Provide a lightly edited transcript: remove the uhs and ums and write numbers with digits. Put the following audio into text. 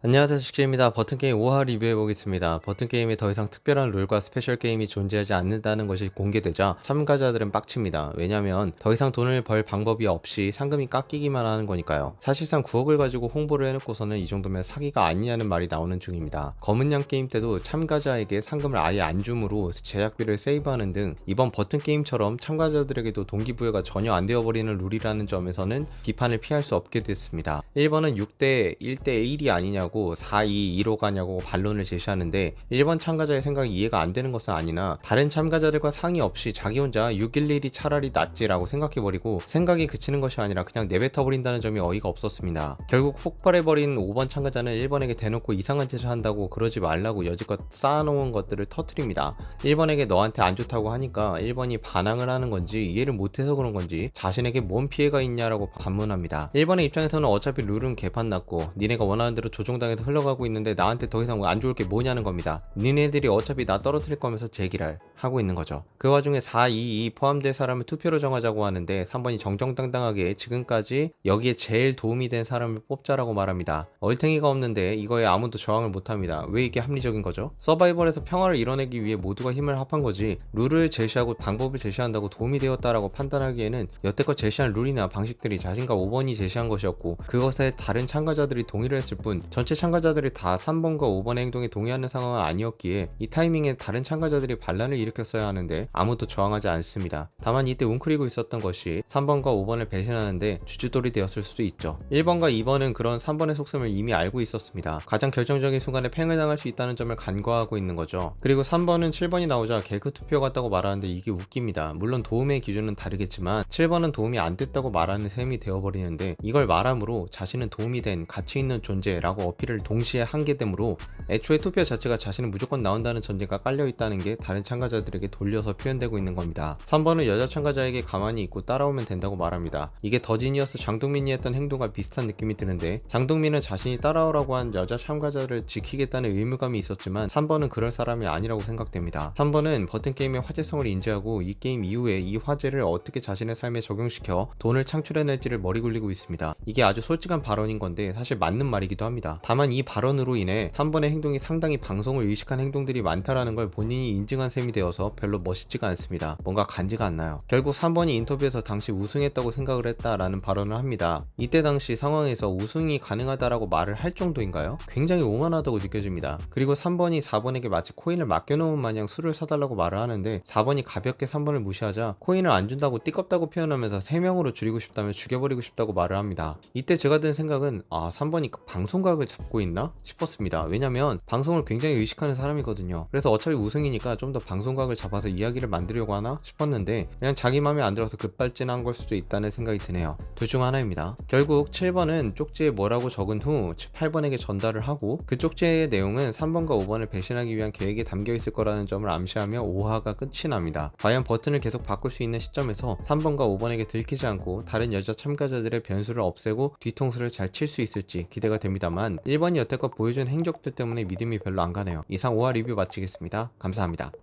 안녕하세요, 식재입니다. 버튼게임 5화 리뷰해보겠습니다. 버튼게임에 더 이상 특별한 룰과 스페셜 게임이 존재하지 않는다는 것이 공개되자 참가자들은 빡칩니다. 왜냐면 더 이상 돈을 벌 방법이 없이 상금이 깎이기만 하는 거니까요. 사실상 9억을 가지고 홍보를 해놓고서는 이 정도면 사기가 아니냐는 말이 나오는 중입니다. 검은 양 게임 때도 참가자에게 상금을 아예 안 주므로 제작비를 세이브하는 등 이번 버튼게임처럼 참가자들에게도 동기부여가 전혀 안 되어버리는 룰이라는 점에서는 비판을 피할 수 없게 됐습니다. 1번은 6대 1대 1이 아니냐고 4-2-2로 가냐고 반론을 제시하는데 1번 참가자의 생각이 이해가 안 되는 것은 아니나 다른 참가자들과 상의 없이 자기 혼자 611이 차라리 낫지라고 생각해버리고 생각이 그치는 것이 아니라 그냥 내뱉어버린다는 점이 어이가 없었습니다. 결국 폭발해버린 5번 참가자는 1번에게 대놓고 이상한 짓을 한다고 그러지 말라고 여지껏 쌓아놓은 것들을 터뜨립니다. 1번에게 너한테 안 좋다고 하니까 1번이 반항을 하는 건지 이해를 못해서 그런 건지 자신에게 뭔 피해가 있냐라고 반문합니다. 1번의 입장에서는 어차피 룰은 개판 났고 니네가 원하는 대로 조종당해서 흘러가고 있는데 나한테 더 이상 안 좋을 게 뭐냐는 겁니다. 니네들이 어차피 나 떨어뜨릴 거면서 제기랄 하고 있는 거죠. 그 와중에 4-2-2 포함될 사람을 투표로 정하자고 하는데 3번이 정정당당하게 지금까지 여기에 제일 도움이 된 사람을 뽑자라고 말합니다. 얼탱이가 없는데 이거에 아무도 저항을 못합니다. 왜 이게 합리적인 거죠? 서바이벌에서 평화를 이뤄내기 위해 모두가 힘을 합한 거지 룰을 제시하고 방법을 제시한다고 도움이 되었다라고 판단하기에는 여태껏 제시한 룰이나 방식들이 자신과 5번이 제시한 것이었고 그것에 다른 참가자들이 동의를 했을 뿐 전체 참가자들이 다 3번과 5번의 행동에 동의하는 상황은 아니었기에 이 타이밍에 다른 참가자들이 반란을 일으켰어야 하는데 아무도 저항하지 않습니다. 다만 이때 웅크리고 있었던 것이 3번과 5번을 배신하는데 주춧돌이 되었을 수도 있죠. 1번과 2번은 그런 3번의 속셈을 이미 알고 있었습니다. 가장 결정적인 순간에 팽을 당할 수 있다는 점을 간과하고 있는 거죠. 그리고 3번은 7번이 나오자 개그 투표 같다고 말하는데 이게 웃깁니다. 물론 도움의 기준은 다르겠지만 7번은 도움이 안 됐다고 말하는 셈이 되어버리는데 이걸 말함으로 자신은 도움이 된 가치 있는 존재라고 어필을 동시에 한게 되므로 애초에 투표 자체가 자신은 무조건 나온다는 전제가 깔려있다는 게 다른 참가자들에게 돌려서 표현되고 있는 겁니다. 3번은 여자 참가자에게 가만히 있고 따라오면 된다고 말합니다. 이게 더 지니어스 장동민이 했던 행동과 비슷한 느낌이 드는데 장동민은 자신이 따라오라고 한 여자 참가자를 지키겠다는 의무감이 있었지만 3번은 그럴 사람이 아니라고 생각됩니다. 3번은 버튼게임의 화제성을 인지하고 이 게임 이후에 이 화제를 어떻게 자신의 삶에 적용시켜 돈을 창출해낼지를 머리 굴리고 있습니다. 이게 아주 솔직한 발언인 건데 사실 맞는 말이기도 합니다. 다만 이 발언으로 인해 3번의 행동이 상당히 방송을 의식한 행동들이 많다라는 걸 본인이 인증한 셈이 되어서 별로 멋있지가 않습니다. 뭔가 간지가 안 나요. 결국 3번이 인터뷰에서 당시 우승했다고 생각을 했다라는 발언을 합니다. 이때 당시 상황에서 우승이 가능하다라고 말을 할 정도인가요? 굉장히 오만하다고 느껴집니다. 그리고 3번이 4번에게 마치 코인을 맡겨놓은 마냥 술을 사달라고 말을 하는데 4번이 가볍게 3번을 무시하자 코인을 안 준다고 띠껍다고 표현하면서 3명으로 줄이고 싶다면 죽여버리고 싶다고 말을 합니다. 이때 제가 든 생각은 3번이 방송각을 잡고 있나 싶었습니다. 왜냐면 방송을 굉장히 의식하는 사람이거든요. 그래서 어차피 우승이니까 좀 더 방송각을 잡아서 이야기를 만들려고 하나 싶었는데 그냥 자기 맘에 안 들어서 급발진한 걸 수도 있다는 생각이 드네요. 둘 중 하나입니다. 결국 7번은 쪽지에 뭐라고 적은 후 8번에게 전달을 하고 그 쪽지의 내용은 3번과 5번을 배신하기 위한 계획이 담겨 있을 거라는 점을 암시하며 5화가 끝이 납니다. 과연 버튼을 계속 바꿀 수 있는 시점에서 3번과 5번에게 들키지 않고 다른 여자 참가자들의 변수를 없애고 뒤통수를 잘 칠 수 있을지 기대가 됩니다만 1번이 여태껏 보여준 행적들 때문에 믿음이 별로 안 가네요. 이상 5화 리뷰 마치겠습니다. 감사합니다.